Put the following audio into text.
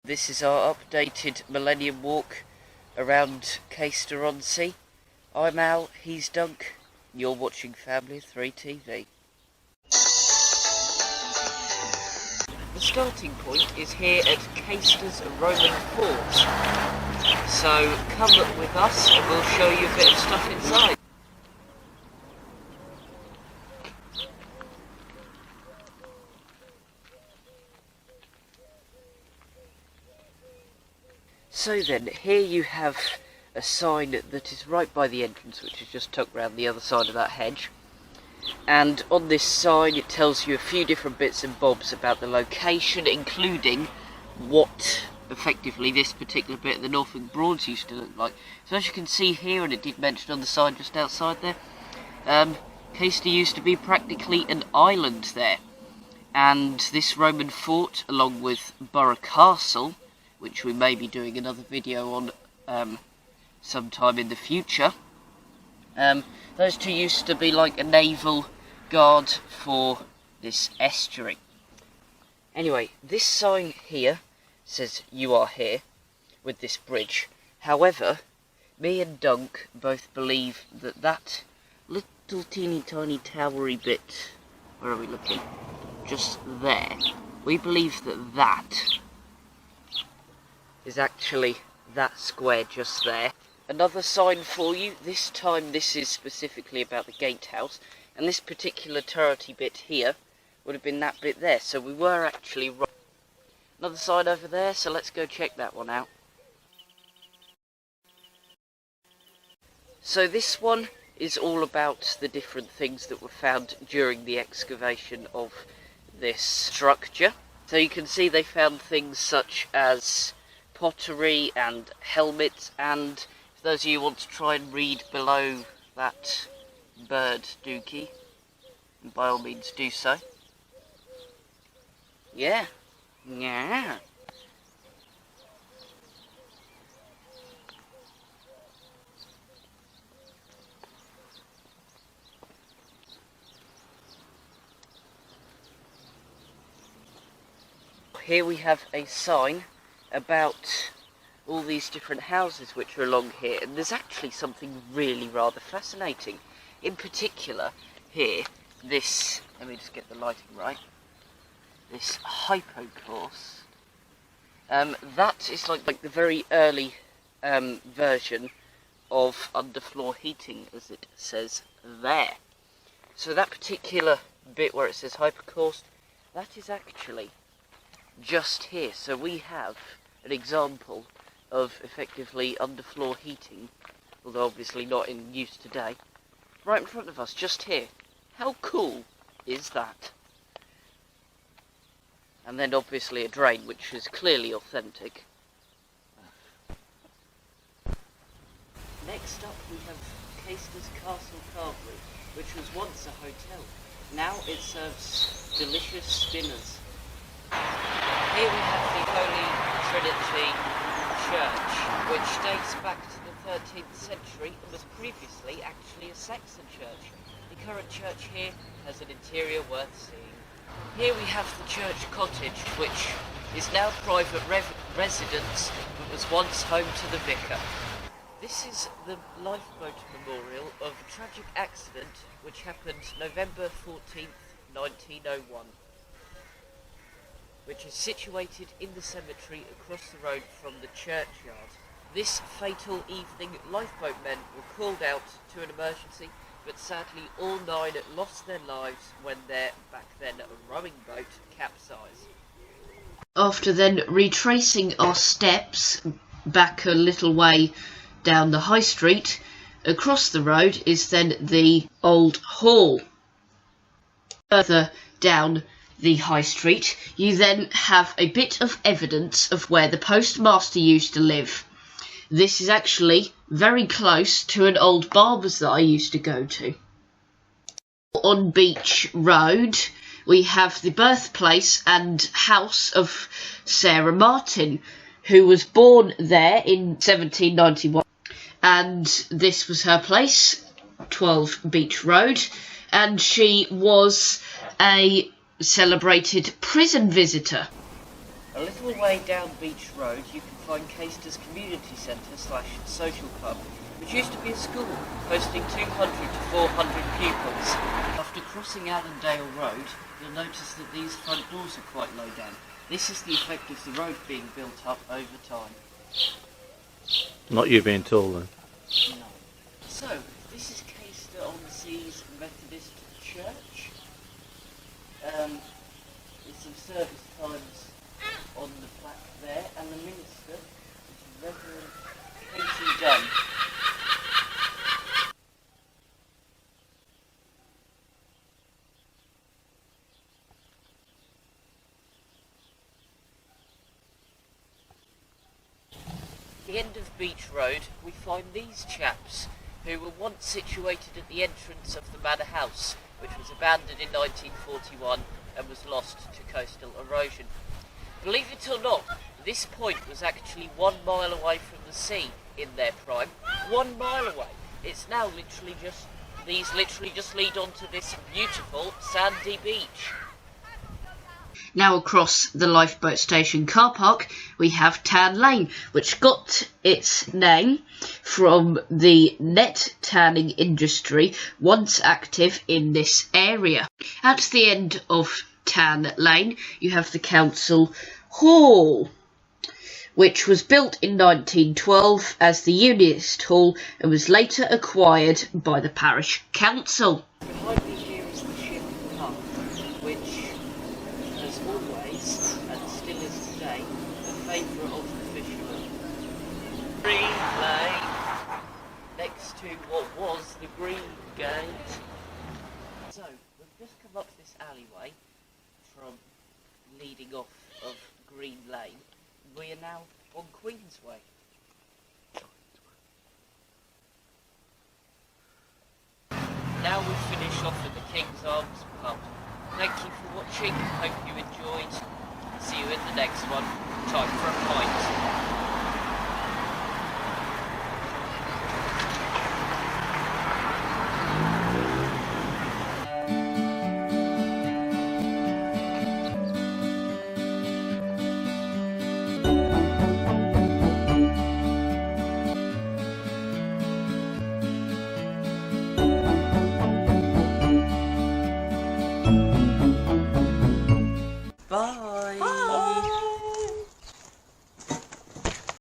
This is our updated Millennium walk around Caister-on-Sea. I'm Al, he's Dunk, and you're watching Family of 3 TV. The starting point is here at Caister's Roman Fort. So come with us and we'll show you a bit of stuff inside. So then, here you have a sign that is right by the entrance, which is just tucked round the other side of that hedge. And on this sign it tells you a few different bits and bobs about the location, including what effectively this particular bit of the Norfolk Broads used to look like. So as you can see here, and it did mention on the sign just outside there, Caister used to be practically an island there. And this Roman fort, along with Borough Castle, which we may be doing another video on sometime in the future. Those two used to be like a naval guard for this estuary. Anyway, this sign here says you are here with this bridge. However, me and Dunk both believe that that little teeny tiny towery bit, where are we looking? Just there. We believe that that is actually that square just there. Another sign for you, this time this is specifically about the gatehouse, and this particular turrety bit here would have been that bit there, so we were actually right. Another sign over there, so let's go check that one out. So this one is all about the different things that were found during the excavation of this structure. So you can see they found things such as pottery and helmets, and for those of you who want to try and read below that bird dookie, by all means do so. Yeah. Here we have a sign about all these different houses which are along here, and there's actually something really rather fascinating. In particular, here, this, let me just get the lighting right, this hypocourse, that is like the very early version of underfloor heating, as it says there. So that particular bit where it says hypocourse, that is actually just here. So we have an example of effectively underfloor heating, although obviously not in use today, right in front of us, just here. How cool is that? And then obviously a drain, which is clearly authentic. Next up we have Caister's Castle Carvery, which was once a hotel. Now it serves delicious dinners. Here we have the Holy Trinity Church, which dates back to the 13th century and was previously actually a Saxon church. The current church here has an interior worth seeing. Here we have the church cottage, which is now private residence but was once home to the vicar. This is the Lifeboat memorial of a tragic accident which happened November 14th, 1901. Which is situated in the cemetery across the road from the churchyard. This fatal evening, lifeboat men were called out to an emergency, but sadly all 9 lost their lives when their, back then, rowing boat capsized. After then retracing our steps back a little way down the high street, across the road is then the old hall. Further down the high street, you then have a bit of evidence of where the postmaster used to live. This is actually very close to an old barber's that I used to go to. On Beach Road, we have the birthplace and house of Sarah Martin, who was born there in 1791. And this was her place, 12 Beach Road, and she was a celebrated prison visitor. A little way down Beach Road you can find Caister's Community Centre / Social Club, which used to be a school, hosting 200 to 400 pupils. After crossing Allendale Road, you'll notice that these front doors are quite low down. This is the effect of the road being built up over time. Not you being tall then? No. So, this is Caister-on-Sea's Methodist Church. There's some service times on the plaque there, and the minister is Reverend Casey Dunn. At the end of Beach Road, we find these chaps, who were once situated at the entrance of the manor house, which was abandoned in 1941 and was lost to coastal erosion. Believe it or not, this point was actually 1 mile away from the sea in their prime. 1 mile away. It's now these literally just lead onto this beautiful sandy beach. Now across the Lifeboat station car park we have Tan Lane, which got its name from the net tanning industry once active in this area. At the end of Tan Lane you have the council hall, which was built in 1912 as the Unionist Hall and was later acquired by the parish council. Behind me here is the ship Puck, which has always, and still is today, the favourite of the fishermen. Green Lane, next to what was the Green Gate. So, we've just come up this alleyway from leading off of Green Lane. We are now on Queensway. Now we finish off at the King's Arms pub. Thank you for watching, hope you enjoyed. See you in the next one. Time for a pint.